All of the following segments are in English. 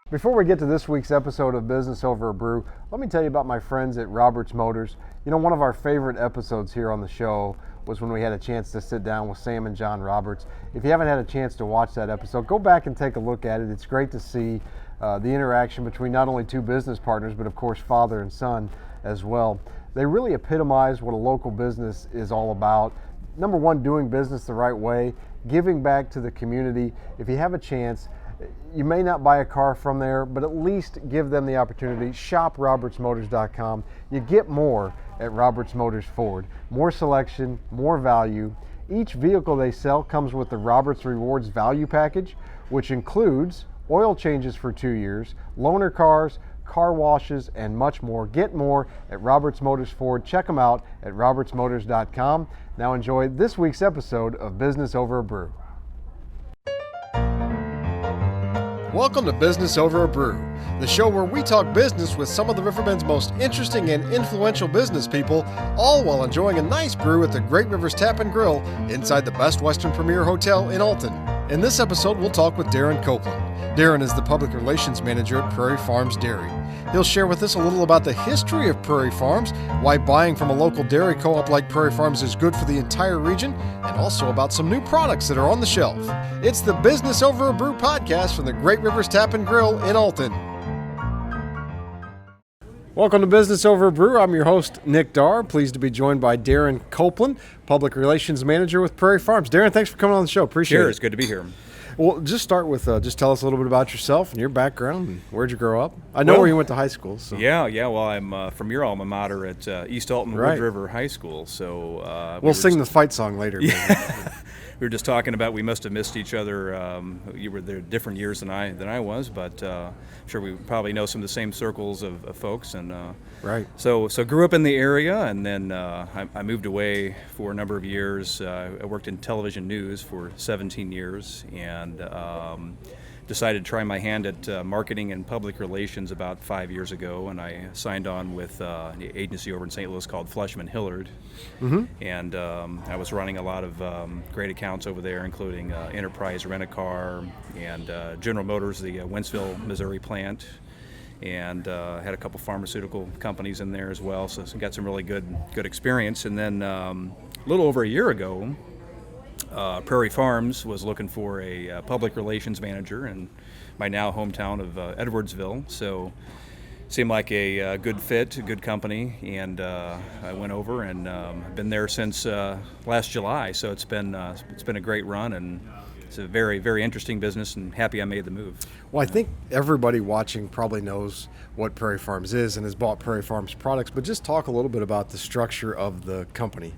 Before we get to this week's episode of Business Over a Brew, let me tell you about my friends at Roberts Motors. You know, one of our favorite episodes here on the show was when we had a chance to sit down with Sam and John Roberts. If you haven't had a chance to watch that episode, go back and take a look at it. It's great to see the interaction between not only two business partners, but of course father and son as well. They really epitomize what a local business is all about. Number one, doing business the right way, giving back to the community. If you have a chance, you may not buy a car from there, but at least give them the opportunity. Shop robertsmotors.com. You get more at Roberts Motors Ford. More selection, more value. Each vehicle they sell comes with the Roberts Rewards Value Package, which includes oil changes for 2 years, loaner cars, car washes, and much more. Get more at Roberts Motors Ford. Check them out at robertsmotors.com. Now enjoy this week's episode of Business Over a Brew. Welcome to Business Over a Brew, the show where we talk business with some of the Riverbend's most interesting and influential business people, all while enjoying a nice brew at the Great Rivers Tap and Grill inside the Best Western Premier Hotel in Alton. In this episode, we'll talk with Darin Copeland. Darin is the Public Relations Manager at Prairie Farms Dairy. He'll share with us a little about the history of Prairie Farms, why buying from a local dairy co-op like Prairie Farms is good for the entire region, and also about some new products that are on the shelf. It's the Business Over a Brew podcast from the Great Rivers Tap and Grill in Alton. Welcome to Business Over a Brew. I'm your host, Nick Darr. Pleased to be joined by Darin Copeland, Public Relations Manager with Prairie Farms. Darin, thanks for coming on the show. Appreciate it. Sure, it's good to be here. Well, just start with, just tell us a little bit about yourself and your background and where'd you grow up? I know where you went to high school. So. Yeah, well, I'm from your alma mater at East Alton Wood River High School. So we'll sing the fight song later. Yeah. We were just talking about we must have missed each other. You were there different years than I was, but I'm sure we probably know some of the same circles of folks. And right. So grew up in the area, and then I moved away for a number of years. I worked in television news for 17 years, and decided to try my hand at marketing and public relations about 5 years ago, and I signed on with an agency over in St. Louis called Fleshman Hillard. Mm-hmm. And I was running a lot of great accounts over there, including Enterprise Rent-A-Car and General Motors, the Wentzville, Missouri plant, and had a couple pharmaceutical companies in there as well, so got some really good experience. And then a little over a year ago, Prairie Farms was looking for a public relations manager in my now hometown of Edwardsville. So seemed like a good fit, a good company, and I went over and been there since last July. So it's been a great run, and it's a very, very interesting business, and happy I made the move. Well, I think everybody watching probably knows what Prairie Farms is and has bought Prairie Farms products, but just talk a little bit about the structure of the company.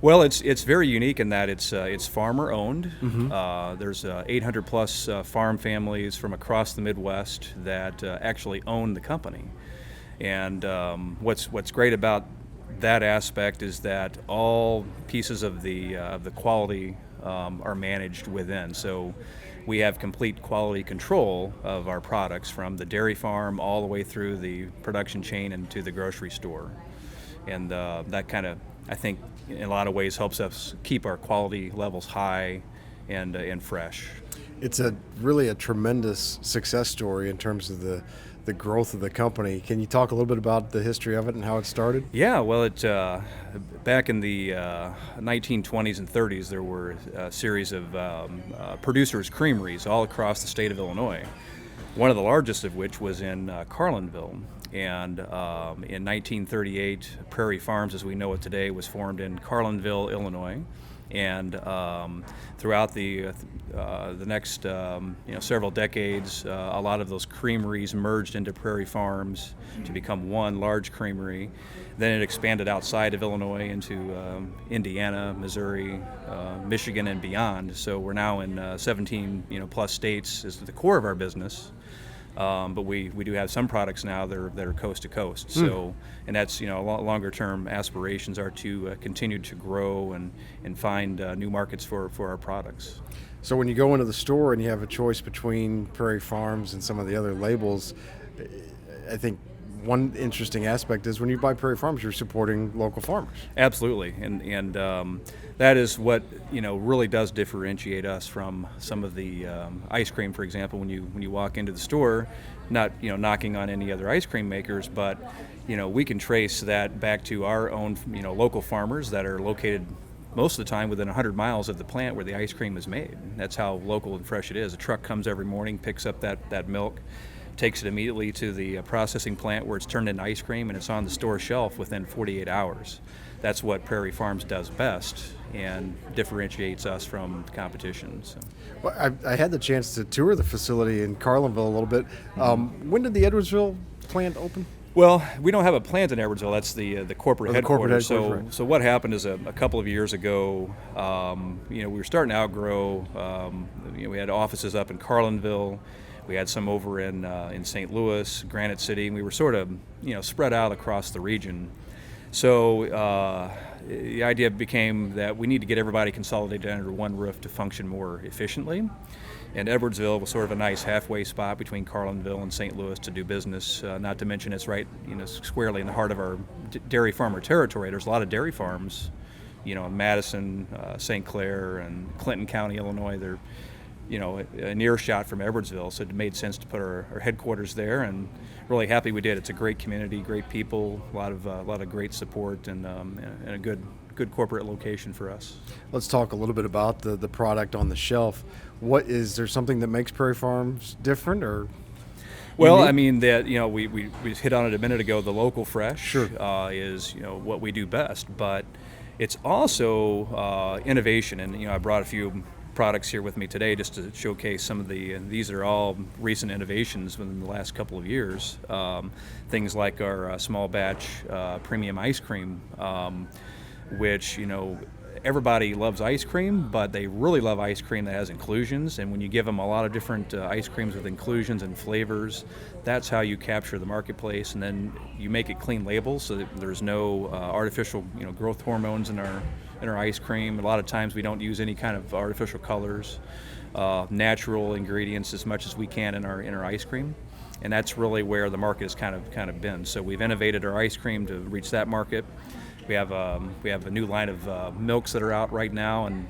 Well, it's very unique in that it's farmer owned. Mm-hmm. There's 800 plus farm families from across the Midwest that actually own the company, and what's great about that aspect is that all pieces of the quality are managed within. So we have complete quality control of our products from the dairy farm all the way through the production chain and to the grocery store, and that kind of, I think, in a lot of ways helps us keep our quality levels high and fresh. It's really a tremendous success story in terms of the growth of the company. Can you talk a little bit about the history of it and how it started? Yeah, well, back in the 1920s and 30s, there were a series of producers' creameries all across the state of Illinois, one of the largest of which was in Carlinville. And in 1938, Prairie Farms, as we know it today, was formed in Carlinville, Illinois. And throughout the next several decades, a lot of those creameries merged into Prairie Farms to become one large creamery. Then it expanded outside of Illinois into Indiana, Missouri, Michigan, and beyond. So we're now in 17 plus states as the core of our business. But we do have some products now that are coast to coast. So, and that's longer term aspirations are to continue to grow and find new markets for our products. So when you go into the store and you have a choice between Prairie Farms and some of the other labels, I think one interesting aspect is when you buy Prairie Farms, you're supporting local farmers. Absolutely, and that is what really does differentiate us from some of the ice cream, for example. When you walk into the store, not knocking on any other ice cream makers, but we can trace that back to our own local farmers that are located most of the time within 100 miles of the plant where the ice cream is made. That's how local and fresh it is. A truck comes every morning, picks up that milk, takes it immediately to the processing plant where it's turned into ice cream, and it's on the store shelf within 48 hours. That's what Prairie Farms does best and differentiates us from the competition. So. Well, I had the chance to tour the facility in Carlinville a little bit. When did the Edwardsville plant open? Well, we don't have a plant in Edwardsville. That's the corporate headquarters. Right. So what happened is a couple of years ago, we were starting to outgrow. We had offices up in Carlinville. We had some over in St. Louis, Granite City, and we were sort of spread out across the region. So the idea became that we need to get everybody consolidated under one roof to function more efficiently. And Edwardsville was sort of a nice halfway spot between Carlinville and St. Louis to do business. Not to mention it's right, squarely in the heart of our dairy farmer territory. There's a lot of dairy farms, in Madison, St. Clair, and Clinton County, Illinois. They're, an earshot from Edwardsville, so it made sense to put our headquarters there. And really happy we did. It's a great community, great people, a lot of great support, and a good corporate location for us. Let's talk a little bit about the product on the shelf. Is there something that makes Prairie Farms different, or? Well, unique? I mean that we hit on it a minute ago. The local fresh Sure. Is what we do best, but it's also innovation. And I brought a few products here with me today just to showcase some of these are all recent innovations within the last couple of years. Things like our small batch premium ice cream, which everybody loves ice cream, but they really love ice cream that has inclusions. And when you give them a lot of different ice creams with inclusions and flavors, that's how you capture the marketplace. And then you make it clean labels so that there's no artificial growth hormones in our ice cream. A lot of times we don't use any kind of artificial colors, natural ingredients as much as we can in our ice cream. And that's really where the market has kind of been. So we've innovated our ice cream to reach that market. We have a new line of milks that are out right now, and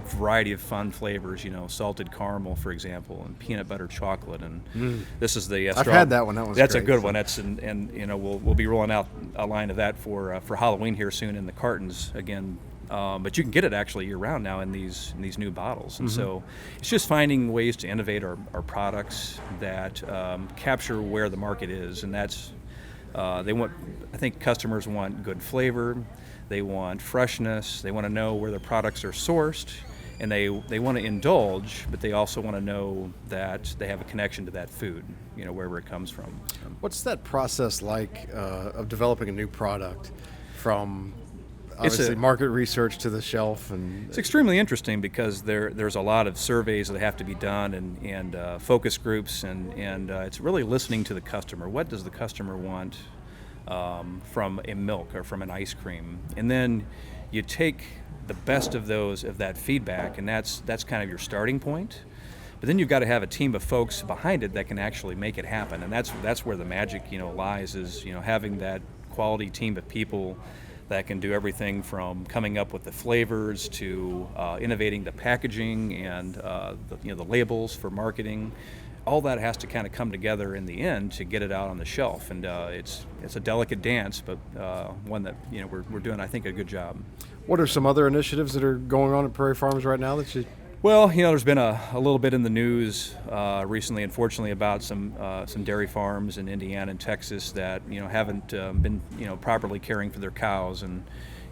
a variety of fun flavors. Salted caramel, for example, and peanut butter chocolate. And this is the. I've had that one. That's great. A good one. That's and we'll be rolling out a line of that for Halloween here soon in the cartons again. But you can get it actually year round now in these new bottles. And so it's just finding ways to innovate our products that capture where the market is, and that's. I think customers want good flavor, they want freshness, they want to know where their products are sourced, and they want to indulge, but they also want to know that they have a connection to that food, wherever it comes from. What's that process like of developing a new product from obviously market research to the shelf? And it's extremely interesting because there's a lot of surveys that have to be done and focus groups, and it's really listening to the customer. What does the customer want from a milk or from an ice cream? And then you take the best of that feedback, and that's kind of your starting point. But then you've got to have a team of folks behind it that can actually make it happen, and that's where the magic lies, is having that quality team of people that can do everything from coming up with the flavors to innovating the packaging and the labels for marketing. All that has to kind of come together in the end to get it out on the shelf, and it's a delicate dance, but one that we're doing, I think, a good job. What are some other initiatives that are going on at Prairie Farms right now that you? Well, there's been a little bit in the news recently, unfortunately, about some dairy farms in Indiana and Texas that haven't been properly caring for their cows, and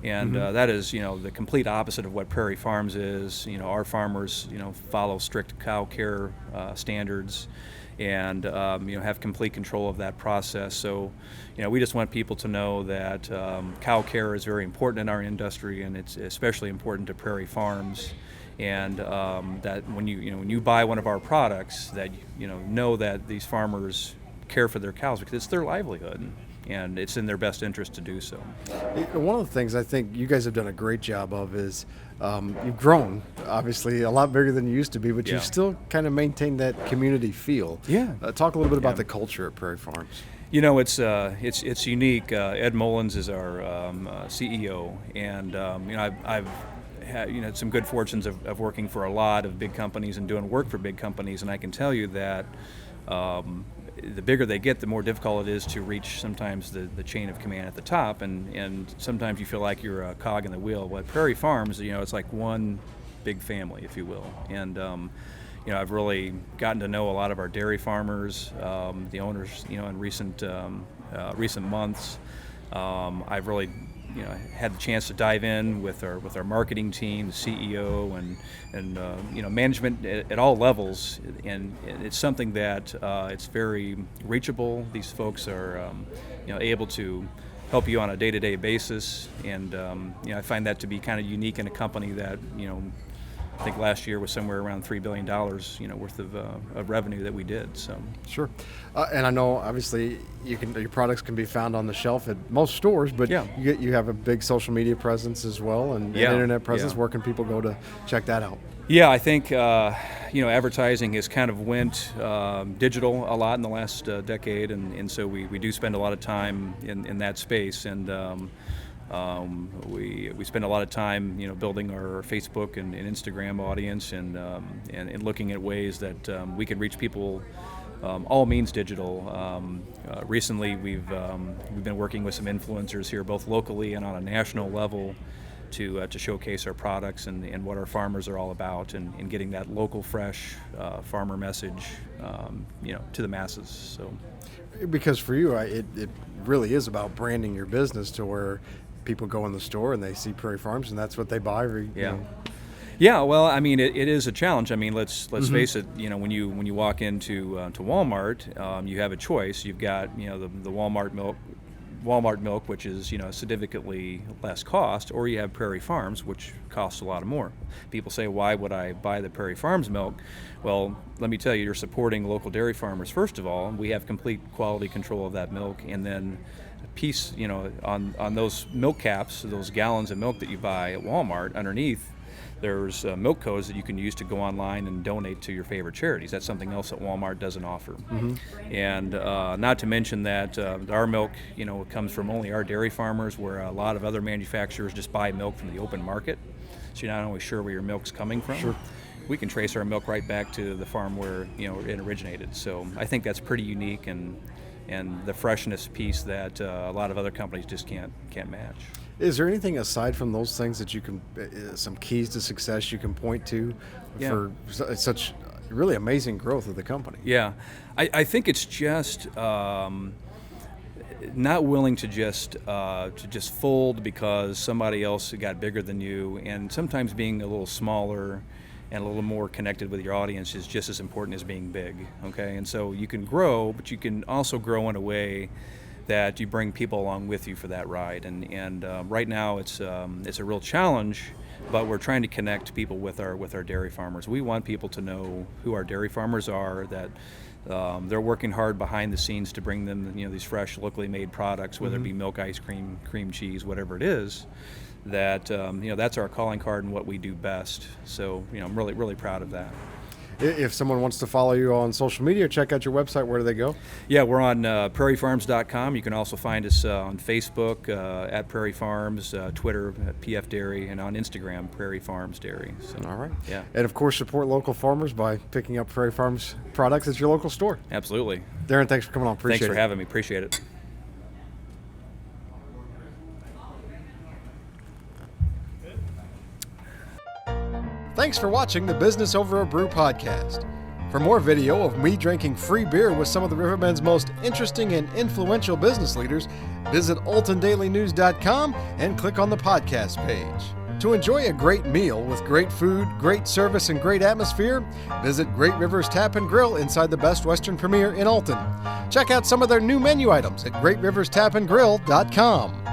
that is the complete opposite of what Prairie Farms is. Our farmers follow strict cow care standards, and have complete control of that process. So we just want people to know that cow care is very important in our industry, and it's especially important to Prairie Farms. And that when you buy one of our products, that know that these farmers care for their cows because it's their livelihood, and it's in their best interest to do so. One of the things I think you guys have done a great job of is you've grown, obviously, a lot bigger than you used to be, but you've still kind of maintained that community feel. Yeah. Talk a little bit about the culture at Prairie Farms. It's unique. Ed Mullins is our CEO, and I've had some good fortunes of working for a lot of big companies and doing work for big companies, and I can tell you that the bigger they get, the more difficult it is to reach sometimes the chain of command at the top, and sometimes you feel like you're a cog in the wheel. But Prairie Farms, it's like one big family, if you will, and I've really gotten to know a lot of our dairy farmers, the owners, in recent months. I've really, had the chance to dive in with our marketing team, the CEO, and management at all levels, and it's something that it's very reachable. These folks are, able to help you on a day-to-day basis, and I find that to be kind of unique in a company that, I think last year was somewhere around $3 billion, worth of revenue that we did. So sure, and I know obviously your products can be found on the shelf at most stores, but yeah. you have a big social media presence as well, and Yeah. an internet presence. Yeah. Where can people go to check that out? Yeah, I think advertising has kind of went digital a lot in the last decade, and so we do spend a lot of time in that space, and we spend a lot of time, building our Facebook and Instagram audience, and looking at ways that we can reach people, all means digital. Recently, we've been working with some influencers here, both locally and on a national level, to showcase our products and what our farmers are all about, and getting that local, fresh farmer message, to the masses. So, because for you, it really is about branding your business to where people go in the store and they see Prairie Farms and that's what they buy. Yeah, well, I mean, it is a challenge. I mean, let's face it. When you walk into to Walmart, you have a choice. You've got the Walmart milk, which is significantly less cost, or you have Prairie Farms, which costs a lot more. People say, why would I buy the Prairie Farms milk? Well, let me tell you, you're supporting local dairy farmers. First of all, we have complete quality control of that milk, and then piece, on those milk caps, those gallons of milk that you buy at Walmart, underneath there's milk codes that you can use to go online and donate to your favorite charities. That's something else that Walmart doesn't offer. Mm-hmm. And not to mention that our milk, comes from only our dairy farmers, where a lot of other manufacturers just buy milk from the open market. So you're not always sure where your milk's coming from. Sure. We can trace our milk right back to the farm where it originated. So I think that's pretty unique, and the freshness piece that a lot of other companies just can't match. Is there anything aside from those things that you can, some keys to success you can point to for such really amazing growth of the company? Yeah, I think it's just not willing to just fold because somebody else got bigger than you, and sometimes being a little smaller and a little more connected with your audience is just as important as being big, okay? And so you can grow, but you can also grow in a way that you bring people along with you for that ride. And right now it's a real challenge, but we're trying to connect people with our dairy farmers. We want people to know who our dairy farmers are, that they're working hard behind the scenes to bring them these fresh, locally made products, whether it be milk, ice cream, cream cheese, whatever it is. That that's our calling card and what we do best. So I'm really, really proud of that. If someone wants to follow you on social media, check out your website, where do they go? Yeah, we're on prairiefarms.com. You can also find us on Facebook at Prairie Farms, Twitter at PF Dairy, and on Instagram, Prairie Farms Dairy. So, all right. Yeah. And of course, support local farmers by picking up Prairie Farms products at your local store. Absolutely. Darin, thanks for coming on. Appreciate it. Thanks for having me. Appreciate it. Thanks for watching the Business Over a Brew podcast. For more video of me drinking free beer with some of the Riverbend's most interesting and influential business leaders, visit AltonDailyNews.com and click on the podcast page. To enjoy a great meal with great food, great service, and great atmosphere, visit Great Rivers Tap and Grill inside the Best Western Premier in Alton. Check out some of their new menu items at GreatRiversTapandGrill.com.